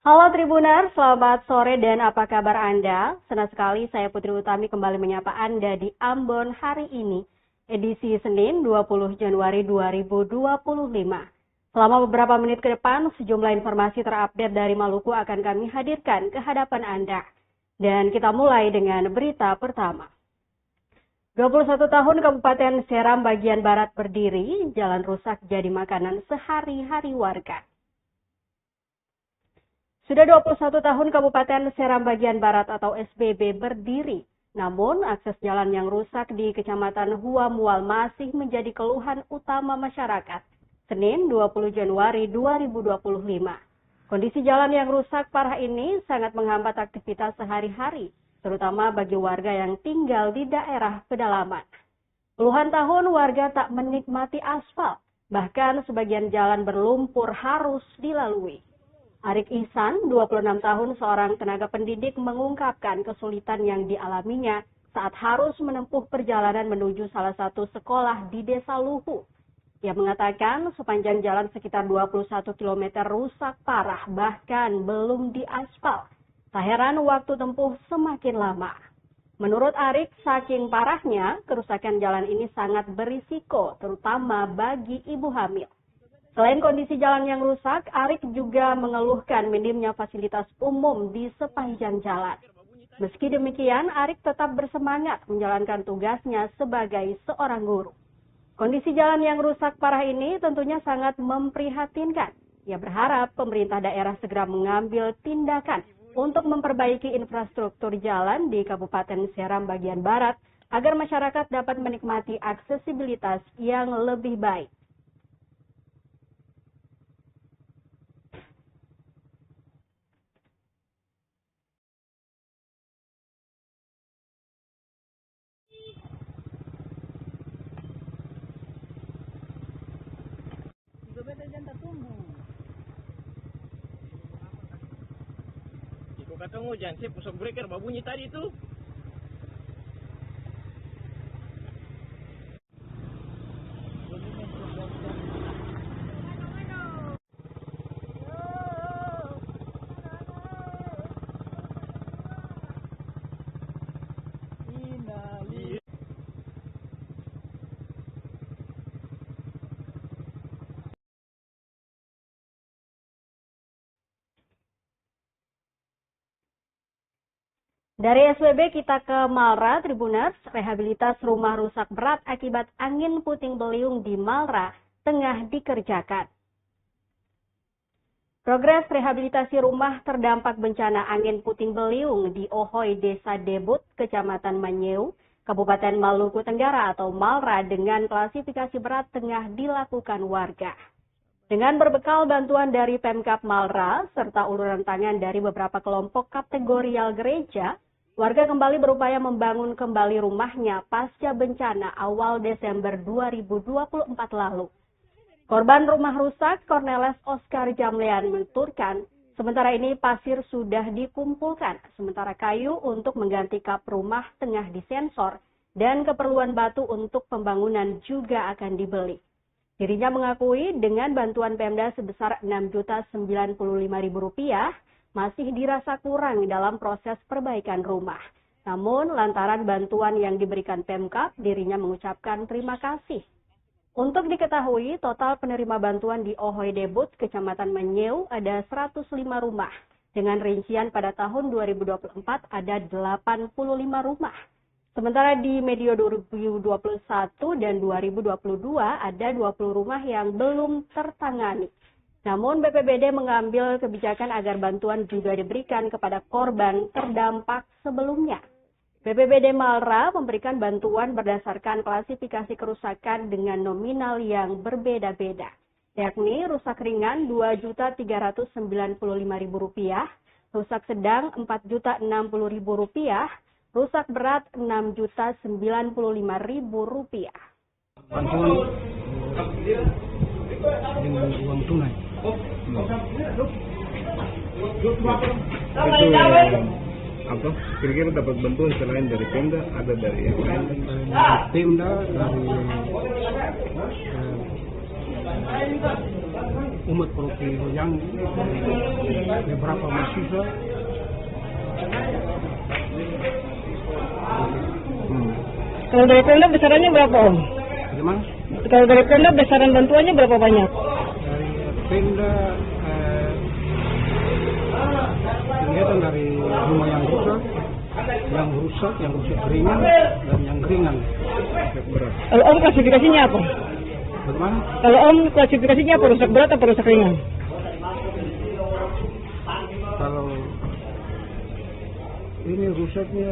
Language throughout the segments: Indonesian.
Halo Tribuner, selamat sore dan apa kabar Anda? Senang sekali saya Putri Utami kembali menyapa Anda di Ambon hari ini, edisi Senin 20 Januari 2025. Selama beberapa menit ke depan, sejumlah informasi terupdate dari Maluku akan kami hadirkan ke hadapan Anda. Dan kita mulai dengan berita pertama. 21 tahun Kabupaten Seram bagian Barat berdiri, jalan rusak jadi makanan sehari-hari warga. Sudah 21 tahun Kabupaten Seram bagian Barat atau SBB berdiri, namun akses jalan yang rusak di Kecamatan Hua Mual masih menjadi keluhan utama masyarakat. Senin 20 Januari 2025. Kondisi jalan yang rusak parah ini sangat menghambat aktivitas sehari-hari, terutama bagi warga yang tinggal di daerah pedalaman. Puluhan tahun warga tak menikmati aspal, bahkan sebagian jalan berlumpur harus dilalui. Arik Ihsan, 26 tahun, seorang tenaga pendidik mengungkapkan kesulitan yang dialaminya saat harus menempuh perjalanan menuju salah satu sekolah di Desa Luhu. Ia mengatakan sepanjang jalan sekitar 21 km rusak parah, bahkan belum diaspal. Tak heran waktu tempuh semakin lama. Menurut Arik, saking parahnya, kerusakan jalan ini sangat berisiko, terutama bagi ibu hamil. Selain kondisi jalan yang rusak, Arik juga mengeluhkan minimnya fasilitas umum di sepanjang jalan. Meski demikian, Arik tetap bersemangat menjalankan tugasnya sebagai seorang guru. Kondisi jalan yang rusak parah ini tentunya sangat memprihatinkan. Ia berharap pemerintah daerah segera mengambil tindakan untuk memperbaiki infrastruktur jalan di Kabupaten Seram bagian Barat agar masyarakat dapat menikmati aksesibilitas yang lebih baik. Kok kata hujan sih pusok breaker bunyi tadi tuh. Dari SBB kita ke Malra, Tribuners. Rehabilitas rumah rusak berat akibat angin puting beliung di Malra tengah dikerjakan. Progres rehabilitasi rumah terdampak bencana angin puting beliung di Ohoy, Desa Debut, Kecamatan Manyeu, Kabupaten Maluku Tenggara atau Malra dengan klasifikasi berat tengah dilakukan warga. Dengan berbekal bantuan dari Pemkab Malra serta uluran tangan dari beberapa kelompok kategorial gereja, warga kembali berupaya membangun kembali rumahnya pasca bencana awal Desember 2024 lalu. Korban rumah rusak, Cornelis Oscar Jamlean menuturkan, sementara ini pasir sudah dikumpulkan, sementara kayu untuk mengganti kap rumah tengah disensor dan keperluan batu untuk pembangunan juga akan dibeli. Dirinya mengakui dengan bantuan Pemda sebesar Rp6.095.000 masih dirasa kurang dalam proses perbaikan rumah. Namun lantaran bantuan yang diberikan Pemkab, dirinya mengucapkan terima kasih. Untuk diketahui, total penerima bantuan di Ohoy Debut, Kecamatan Manyeu ada 105 rumah. Dengan rincian pada tahun 2024 ada 85 rumah. Sementara di medio 2021 dan 2022 ada 20 rumah yang belum tertangani. Namun BPBD mengambil kebijakan agar bantuan juga diberikan kepada korban terdampak sebelumnya. BPBD Malra memberikan bantuan berdasarkan klasifikasi kerusakan dengan nominal yang berbeda-beda, yakni rusak ringan Rp2.395.000, rusak sedang Rp4.060.000, rusak berat Rp6.095.000. Bantuan dengan uang tunai. Apa? Kira-kira dapat bantuan selain dari Pemda, ada dari yang lain? Pemda, dari umat Paroki Loyang beberapa mahasiswa. Kalau dari Pemda besarannya berapa, Om? Gimana? Kalau dari Pemda besaran bantuannya berapa banyak? Dari Pemda kegiatan dari rumah yang rusak ringan dan yang ringan berat. Kalau Om klasifikasinya apa? Bagaimana? Kalau Om klasifikasinya apa? Rusak berat atau rusak ringan? Kalau ini rusaknya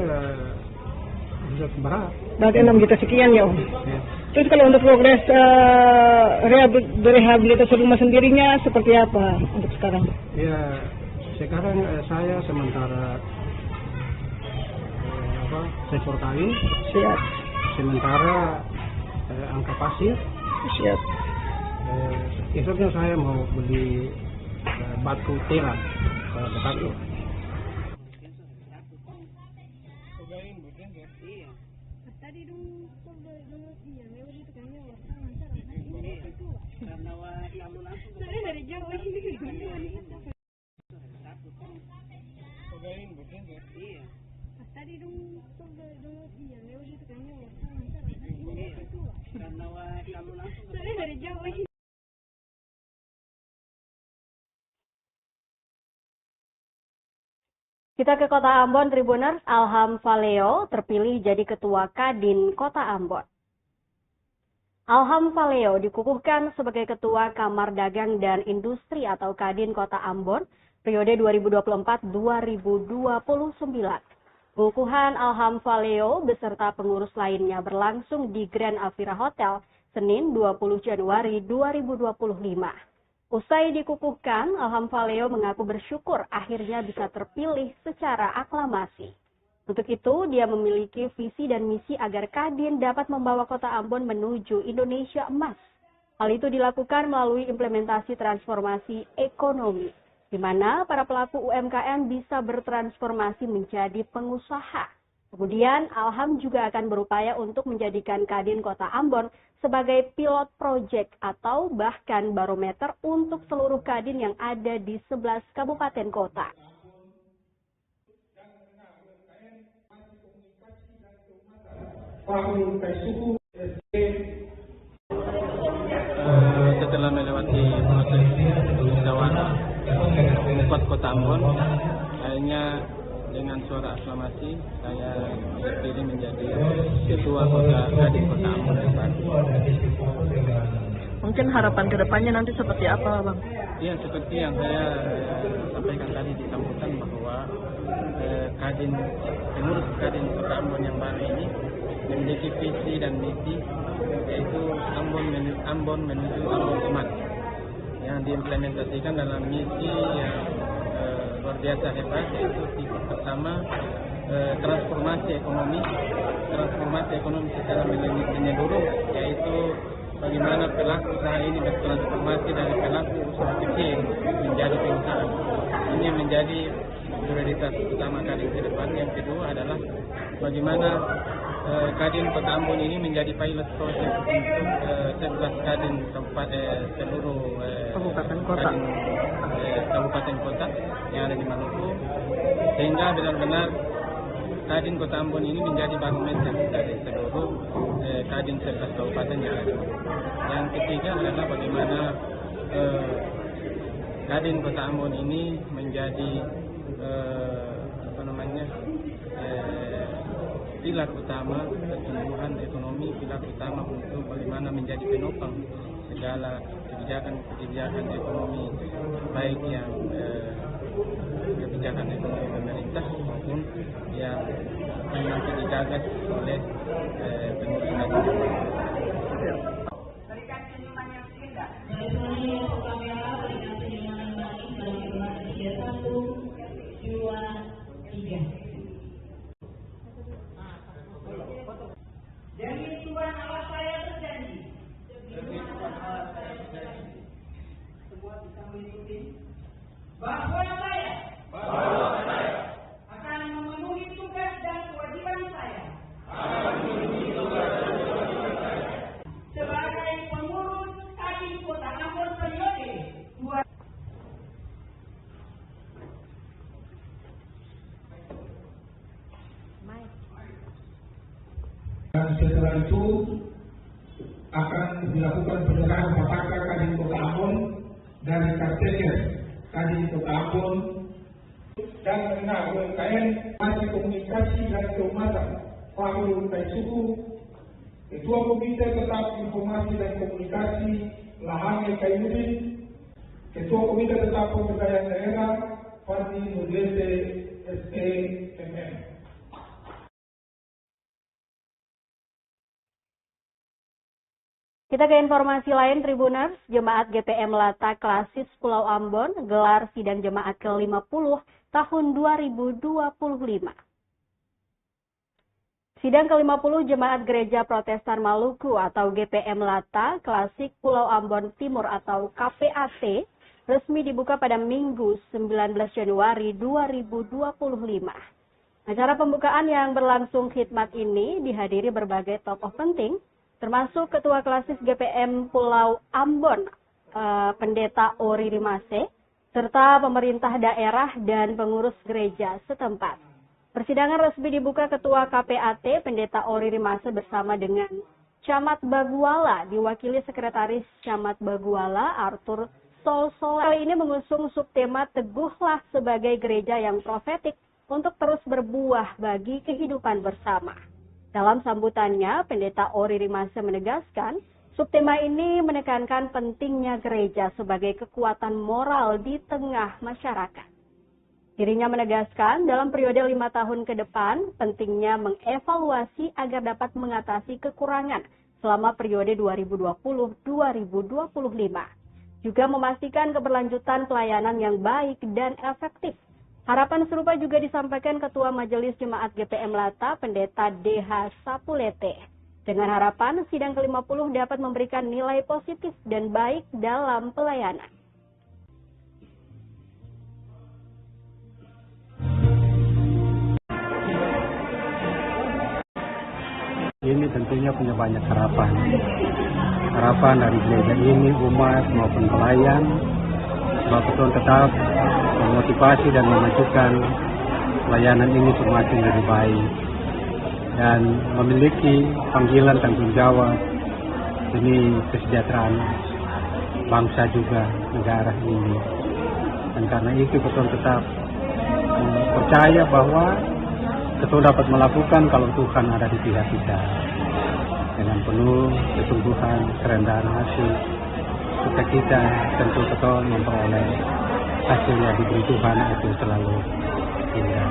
rusak berat. Berarti 6 juta sekian ya, Om. Ya. Terus kalau untuk progres rehabilitasi rumah sendirinya seperti apa untuk sekarang? Ya, sekarang saya sementara sektor kayu, Siap. sementara angka pasir. Siap. Esoknya saya mau beli batu tela batu. Kita ke Kota Ambon, Tribuners. Alham Valeo terpilih jadi Ketua Kadin Kota Ambon. Alham Valeo dikukuhkan sebagai Ketua Kamar Dagang dan Industri atau Kadin Kota Ambon periode 2024-2029. Pengukuhan Alham Valeo beserta pengurus lainnya berlangsung di Grand Avira Hotel Senin 20 Januari 2025. Usai dikukuhkan, Alham Valeo mengaku bersyukur akhirnya bisa terpilih secara aklamasi. Untuk itu, dia memiliki visi dan misi agar Kadin dapat membawa Kota Ambon menuju Indonesia Emas. Hal itu dilakukan melalui implementasi transformasi ekonomi, di mana para pelaku UMKM bisa bertransformasi menjadi pengusaha. Kemudian, Alham juga akan berupaya untuk menjadikan Kadin Kota Ambon sebagai pilot project atau bahkan barometer untuk seluruh Kadin yang ada di 11 kabupaten kota. Setelah melewati proses musyawarah membuat Kota Ambon, akhirnya dengan suara aklamasi saya terpilih menjadi Ketua Kadin Kota Ambon yang baru. Mungkin harapan kedepannya nanti seperti apa, Bang? Ya, seperti yang saya sampaikan tadi di sambutan bahwa pengurus Kadin Kota Ambon yang baru ini memiliki visi dan misi, yaitu Ambon menuju Ambon Emas, yang diimplementasikan dalam misi yang luar biasa hebat, yaitu titik pertama transformasi ekonomi secara menyeluruh, yaitu bagaimana pelaku usaha ini bertransformasi dari pelaku usaha kecil menjadi pengusaha. Ini menjadi prioritas utama Kadin ke depan. Yang kedua adalah bagaimana Kadin Kota Ambon ini menjadi pilot project untuk 11 Kadin seluruh kabupaten kota yang ada di Maluku, sehingga benar-benar Kadin Kota Ambon ini menjadi barometer dari seluruh Kadin 11 kabupaten yang ada. Yang ketiga adalah bagaimana Kadin Kota Ambon ini menjadi pilar utama pertumbuhan ekonomi, pilar utama untuk bagaimana menjadi penopang segala kebijakan ekonomi, baik yang kebijakan ekonomi pemerintah maupun yang nanti digagas oleh pengurus Kadin. Demi Tuhan Allah saya berjanji, semua bisa mengikuti bahwa saya akan memenuhi tugas dan kewajiban saya sebagai pengurus Kadin Kota Ambon Dan setelah itu akan dilakukan penyerahan petaka Kadin Kota Ambon dari Kartekes Kadin Kota Ambon dan mengenal UMKM masih komunikasi dan keumatan Fahrul Taisuku, Ketua Komite Tetap Informasi dan Komunikasi Lahange Kaiudin, Ketua Komite Tetap Pemberdayaan Daerah Fadli Nurlete SEMM. Kita ke informasi lain, Tribuners. Jemaat GPM Lata Klasis Pulau Ambon gelar sidang jemaat ke-50 tahun 2025. Sidang ke-50 Jemaat Gereja Protestan Maluku atau GPM Lata Klasik Pulau Ambon Timur atau KPAT resmi dibuka pada Minggu 19 Januari 2025. Acara pembukaan yang berlangsung khidmat ini dihadiri berbagai tokoh penting, termasuk Ketua Klasis GPM Pulau Ambon, Pendeta Ori Rimase, serta pemerintah daerah dan pengurus gereja setempat. Persidangan resmi dibuka Ketua KPAT Pendeta Ori Rimase bersama dengan Camat Baguala, diwakili Sekretaris Camat Baguala Arthur Solsola. Kali ini mengusung subtema Teguhlah sebagai gereja yang profetik untuk terus berbuah bagi kehidupan bersama. Dalam sambutannya, Pendeta Ori Rimase menegaskan, subtema ini menekankan pentingnya gereja sebagai kekuatan moral di tengah masyarakat. Dirinya menegaskan, dalam periode 5 tahun ke depan, pentingnya mengevaluasi agar dapat mengatasi kekurangan selama periode 2020-2025. Juga memastikan keberlanjutan pelayanan yang baik dan efektif. Harapan serupa juga disampaikan Ketua Majelis Jemaat GPM Lata, Pendeta DH Sapulete. Dengan harapan sidang ke-50 dapat memberikan nilai positif dan baik dalam pelayanan. Ini tentunya punya banyak harapan. Harapan dari gereja ini, umat maupun pelayan, bahwa betul tetap memotivasi dan memajukan pelayanan ini semakin lebih baik dan memiliki panggilan tanggung jawab demi kesejahteraan bangsa juga negara ini. Dan karena itu betul tetap percaya bahwa betul dapat melakukan kalau Tuhan ada di pihak kita dengan penuh kesungguhan, kerendahan hati. Kita tentu betul memperoleh hasil yang diberi Tuhan itu selalu indah.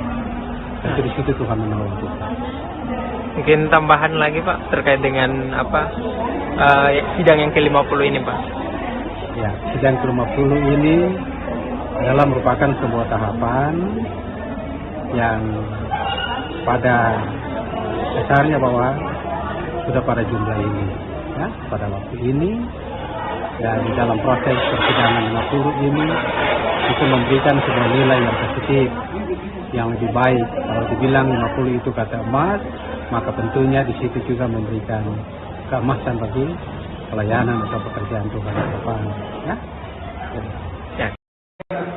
Tentu di situ Tuhan menolong kita. Mungkin tambahan lagi Pak terkait dengan sidang yang ke-50 ini Pak. Ya, sidang ke-50 ini adalah merupakan sebuah tahapan yang pada dasarnya bahwa sudah pada jumlah ini, ya, pada waktu ini. Dan di dalam proses persidangan 50 ini itu memberikan sebuah nilai yang positif, yang lebih baik. Kalau dibilang 50 itu kata emas, maka tentunya di situ juga memberikan keemasan bagi pelayanan atau pekerjaan Tuhan ke depan. Ya? Ya.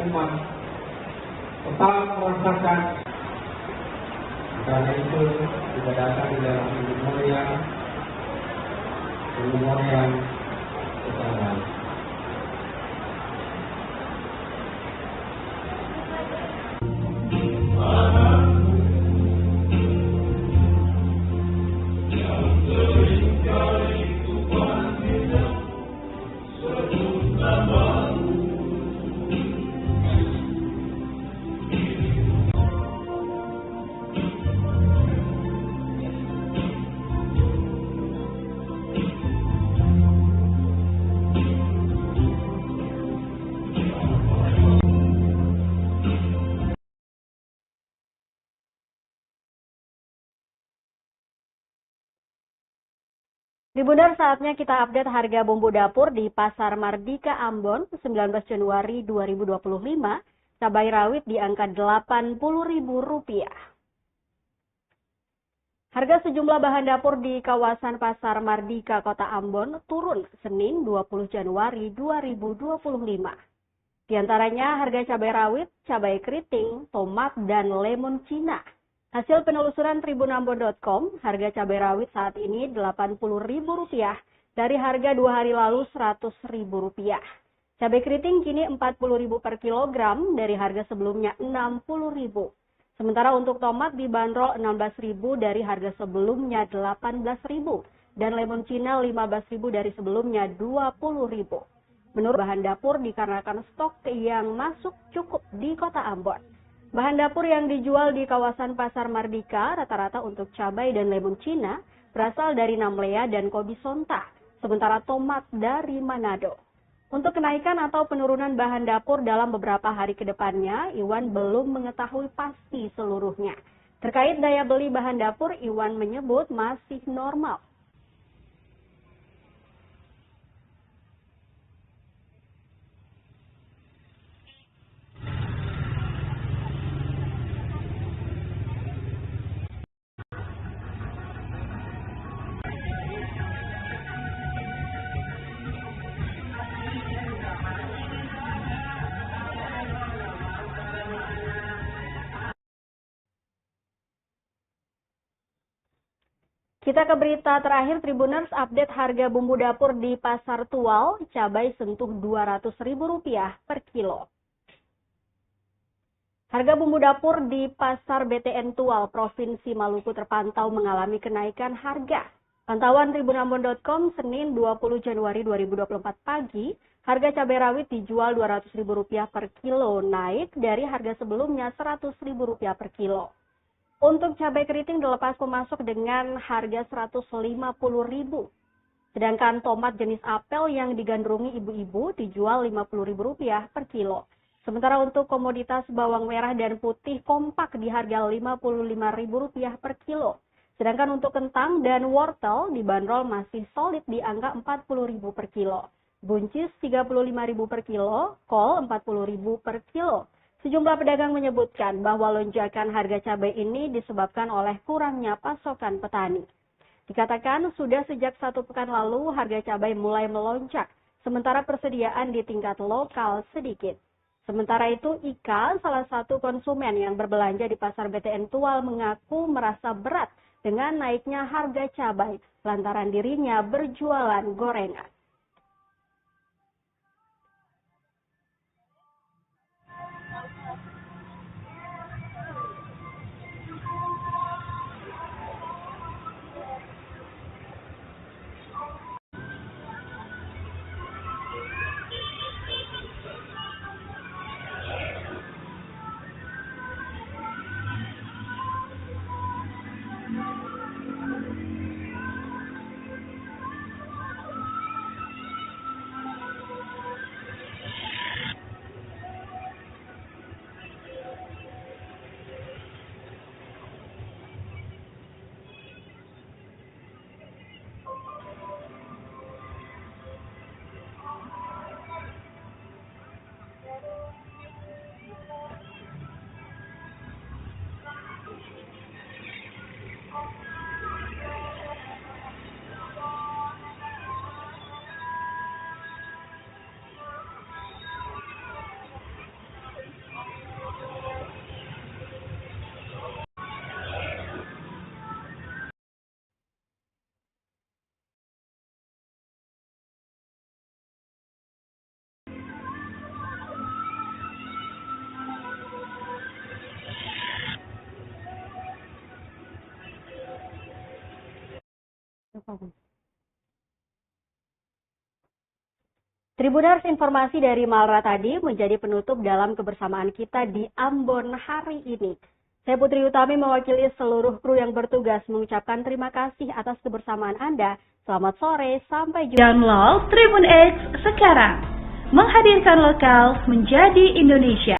Umat tetap merasakan karena itu kita datang di dalam memorial bersama. Tribuners, saatnya kita update harga bumbu dapur di Pasar Mardika Ambon 19 Januari 2025. Cabai rawit di angka Rp80.000. Harga sejumlah bahan dapur di kawasan Pasar Mardika Kota Ambon turun Senin 20 Januari 2025. Di antaranya harga cabai rawit, cabai keriting, tomat, dan lemon Cina. Hasil penelusuran tribunambon.com, harga cabai rawit saat ini Rp80.000 dari harga 2 hari lalu Rp100.000. Cabai keriting kini Rp40.000 per kilogram dari harga sebelumnya Rp60.000. Sementara untuk tomat dibanderol Rp16.000 dari harga sebelumnya Rp18.000 dan lemon Cina Rp15.000 dari sebelumnya Rp20.000. Menurut bahan dapur dikarenakan stok yang masuk cukup di Kota Ambon. Bahan dapur yang dijual di kawasan Pasar Mardika rata-rata untuk cabai dan lemon Cina berasal dari Namlea dan Kobi Sonta, sementara tomat dari Manado. Untuk kenaikan atau penurunan bahan dapur dalam beberapa hari ke depannya, Iwan belum mengetahui pasti seluruhnya. Terkait daya beli bahan dapur, Iwan menyebut masih normal. Kita ke berita terakhir, Tribuners update harga bumbu dapur di Pasar Tual, cabai sentuh Rp200.000 per kilo. Harga bumbu dapur di Pasar BTN Tual, Provinsi Maluku terpantau mengalami kenaikan harga. Pantauan tribunambon.com Senin 20 Januari 2024 pagi, harga cabai rawit dijual Rp200.000 per kilo, naik dari harga sebelumnya Rp100.000 per kilo. Untuk cabai keriting dilepas pemasok dengan harga Rp150.000. Sedangkan tomat jenis apel yang digandrungi ibu-ibu dijual Rp50.000 per kilo. Sementara untuk komoditas bawang merah dan putih kompak di harga Rp55.000 per kilo. Sedangkan untuk kentang dan wortel dibanderol masih solid di angka Rp40.000 per kilo. Buncis Rp35.000 per kilo, kol Rp40.000 per kilo. Sejumlah pedagang menyebutkan bahwa lonjakan harga cabai ini disebabkan oleh kurangnya pasokan petani. Dikatakan sudah sejak 1 pekan lalu harga cabai mulai melonjak, sementara persediaan di tingkat lokal sedikit. Sementara itu, Ika, salah satu konsumen yang berbelanja di Pasar BTN Tual, mengaku merasa berat dengan naiknya harga cabai lantaran dirinya berjualan gorengan. Tribuners, informasi dari Malra tadi menjadi penutup dalam kebersamaan kita di Ambon hari ini. Saya Putri Utami mewakili seluruh kru yang bertugas mengucapkan terima kasih atas kebersamaan Anda. Selamat sore, sampai jumpa. Download Tribun X sekarang. Menghadirkan lokal menjadi Indonesia.